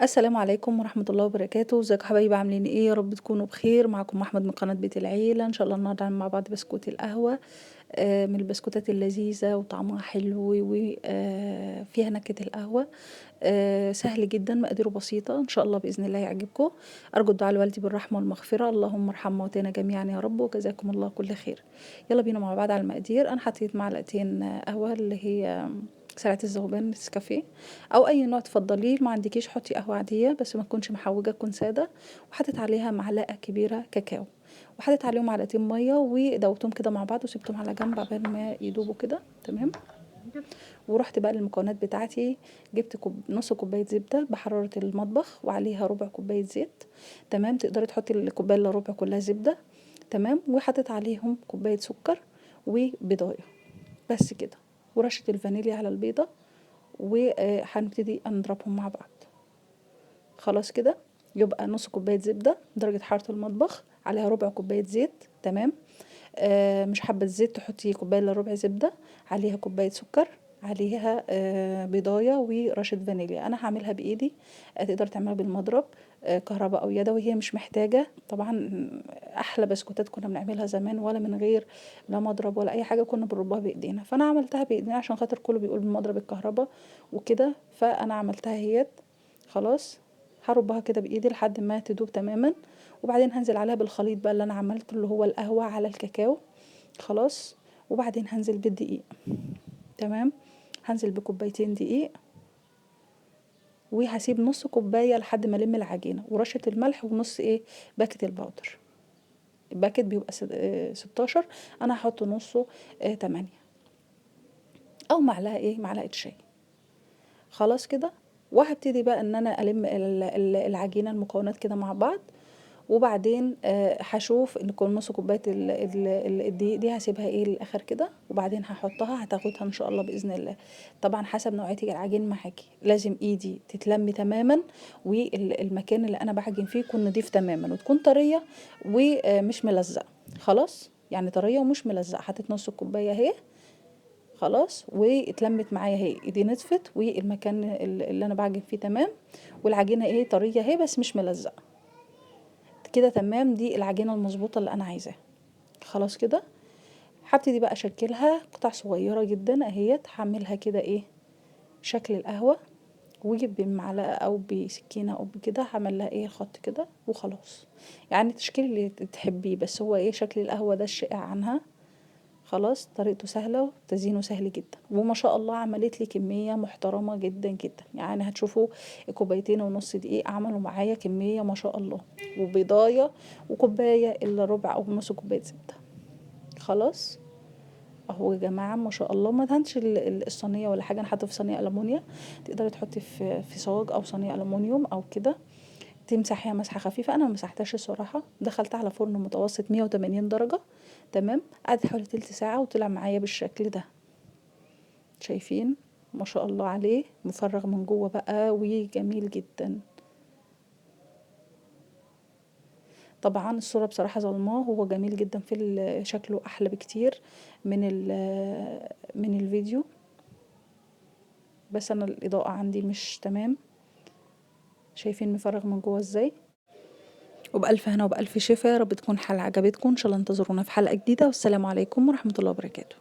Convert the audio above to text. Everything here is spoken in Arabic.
السلام عليكم ورحمة الله وبركاته. ازيكم يا حبايبي، عاملين ايه؟ يا رب تكونوا بخير. معكم احمد من قناة بيت العيلة. ان شاء الله النهارده هنعمل مع بعض بسكوت القهوة. من البسكوتات اللذيذة وطعمها حلو وفيها نكهة القهوة. سهل جدا، مقاديره بسيطة، ان شاء الله بإذن الله يعجبكم. ارجو الدعاء لوالدي بالرحمة والمغفرة، اللهم ارحم موتانا جميعا يا رب، وجزاكم الله كل خير. يلا بينا مع بعض على المقادير. انا حطيت معلقتين قهوة اللي هي سريعة الذوبان، نسكافيه او اي نوع تفضليه. ما عندكيش حطي قهوة عادية بس ما تكونش محوجة، تكون سادة. وحطيت عليها معلقة كبيرة كاكاو، وحطيت عليهم معلقتين ميه ودوبتهم كده مع بعض وسبتهم على جنب عبال ما يدوبوا كده. تمام. ورحت بقى للمكونات بتاعتي. جبت نص كوبايه زبده بحراره المطبخ وعليها ربع كوبايه زيت. تمام. تقدري تحطي الكوبايه الا ربع كلها زبده. تمام. وحطيت عليهم كوبايه سكر وبيضايه، بس كده، ورشه الفانيليا على البيضه. وهنبتدي نضربهم مع بعض. خلاص كده. يبقى نص كوبايه زبده درجه حراره المطبخ، عليها ربع كوبايه زيت. تمام. مش حابة الزيت تحطي كوباية الا ربع زبدة، عليها كوباية سكر، عليها بيضاية ورشة فانيليا. انا هعملها بايدي. تقدر تعملها بالمضرب، كهرباء او يدوي، هي مش محتاجة طبعا. احلى بسكوتات كنا بنعملها زمان ولا من غير لا مضرب ولا اي حاجة، كنا بنربها بايدينا. فانا عملتها بايدينا عشان خاطر كله بيقول بالمضرب الكهرباء وكده، فانا عملتها هي. خلاص. هربها كده بايدي لحد ما تدوب تماما، وبعدين هنزل عليها بالخليط بقى اللي انا عملته، اللي هو القهوة على الكاكاو. خلاص. وبعدين هنزل بالدقيق. تمام. هنزل بكوبايتين دقيق، وهسيب نص كوباية لحد ما الم العجينة، ورشة الملح، ونص باكت الباودر. الباكت بيبقى 16، انا هحط نصه 8، او معلقة شاي. خلاص كده. وهبتدي بقى ان انا الم العجينة، المكونات كده مع بعض. وبعدين هشوف ان كل نص كوبايه الدقيق دي هسيبها للاخر كده، وبعدين هحطها، هتاخدها ان شاء الله باذن الله. طبعا حسب نوعيه العجين معاكي، لازم ايدي تتلم تماما، والمكان اللي انا بعجن فيه يكون نضيف تماما، وتكون طريه ومش ملزقه. خلاص، يعني طريه ومش ملزقه. حطيت نص الكوبايه اهي. خلاص. واتلمت معايا اهي، ايدي نطفت، والمكان اللي انا بعجن فيه تمام، والعجينه طريه اهي بس مش ملزقه. كده تمام. دي العجينه المظبوطه اللي انا عايزاها. خلاص كده. هبتدي بقى اشكلها قطع صغيره جدا اهيت. هعملها كده شكل القهوه، واجيب بمعلقه او بسكينه او بكده، هعمل لها خط كده وخلاص. يعني التشكيل اللي تحبيه، بس هو شكل القهوه ده الشائع عنها. خلاص. طريقته سهله وتزيينه سهل جدا، وما شاء الله عملت لي كميه محترمه جدا جدا. يعني هتشوفوا كوبايتين ونص دقيق عملوا معايا كميه ما شاء الله، وبيضايه، وكوبايه الا ربع او نص كوبايه زبده. خلاص. اهو يا جماعه ما شاء الله. ما دهنش الصينيه ولا حاجه، انا حاطه في صينيه المونيا. تقدري تحطي في صاج او صينيه المونيوم او كده، تمسحيها مسحه خفيفه. انا ما مسحتهاش الصراحه، دخلتها على فرن متوسط 180 درجه. تمام. قعدت حوالي تلت ساعه وطلع معايا بالشكل ده. شايفين؟ ما شاء الله عليه، مفرغ من جوه بقى وجميل جدا. طبعا الصورة بصراحة ظلماه، هو جميل جدا في شكله احلى بكتير من الفيديو، بس انا الاضاءة عندي مش تمام. شايفين مفرغ من جوه ازاي؟ وبألف هنا وبألف شفا. يا رب تكون حلقة عجبتكم. ان شاء الله انتظرونا في حلقة جديدة، والسلام عليكم ورحمة الله وبركاته.